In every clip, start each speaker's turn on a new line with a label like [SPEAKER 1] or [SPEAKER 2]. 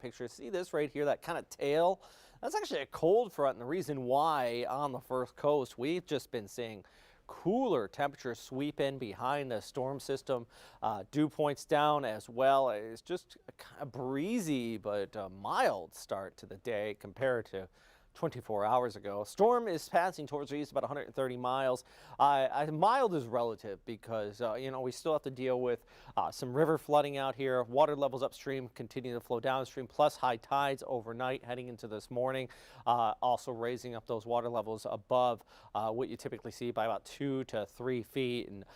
[SPEAKER 1] picture. See this right here, that kind of tail? That's actually a cold front, and the reason why on the first coast we've just been seeing cooler temperatures sweep in behind the storm system. Dew points down as well. It's just a kind of breezy but mild start to the day compared to 24 hours ago. Storm is passing towards the east about 130 miles. Mild is relative because, we still have to deal with some river flooding out here. Water levels upstream continue to flow downstream, plus high tides overnight heading into this morning, also raising up those water levels above what you typically see by about 2 to 3 feet and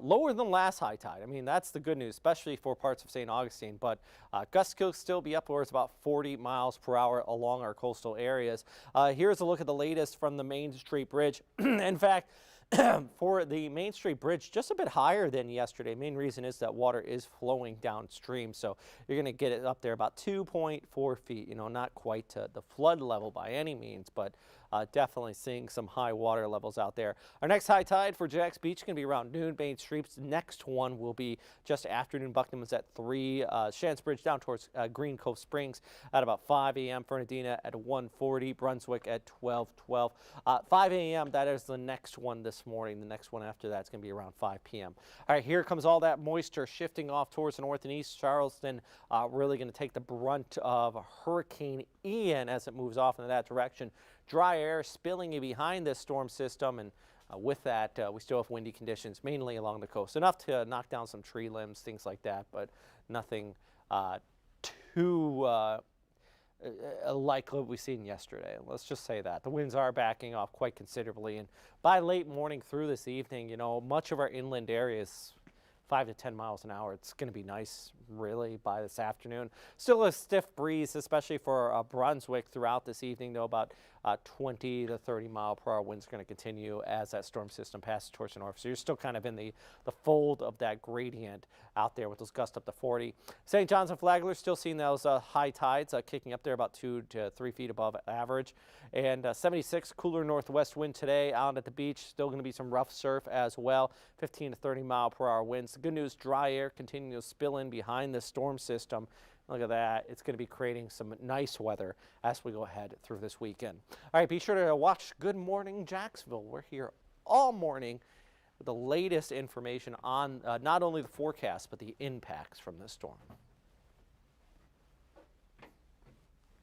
[SPEAKER 1] lower than last high tide. I mean, that's the good news, especially for parts of St. Augustine, but gusts could still be upwards about 40 miles per hour along our coastal areas. Here's a look at the latest from the Main Street Bridge. In fact, for the Main Street Bridge, just a bit higher than yesterday. Main reason is that water is flowing downstream, so you're going to get it up there about 2.4 feet. Not quite to the flood level by any means, but definitely seeing some high water levels out there. Our next high tide for Jack's Beach is going to be around noon. Main Street's next one will be just afternoon. Bucknam is at 3. Shands Bridge down towards Green Cove Springs at about 5 a.m. Fernandina at 1:40. Brunswick at 12:12. 5 a.m. that is the next one this morning. The next one after that is going to be around 5 p.m. All right, here comes all that moisture shifting off towards the north and east. Charleston really going to take the brunt of Hurricane Ian as it moves off in that direction. Dry air spilling behind this storm system, and with that, we still have windy conditions, mainly along the coast. Enough to knock down some tree limbs, things like that, but nothing too like what we've seen yesterday. Let's just say that. The winds are backing off quite considerably, and by late morning through this evening, much of our inland areas 5 to 10 miles an hour. It's going to be nice, really, by this afternoon. Still a stiff breeze, especially for Brunswick throughout this evening, though about 20 to 30 mile per hour winds are going to continue as that storm system passes towards the north. So you're still kind of in the fold of that gradient out there with those gusts up to 40. St. John's and Flagler still seeing those high tides kicking up there about 2 to 3 feet above average. And 76 cooler northwest wind today out at the beach. Still going to be some rough surf as well. 15 to 30 mile per hour winds. The good news, dry air continuing to spill in behind the storm system. Look at that. It's going to be creating some nice weather as we go ahead through this weekend. All right, be sure to watch Good Morning Jacksonville. We're here all morning with the latest information on not only the forecast, but the impacts from this storm.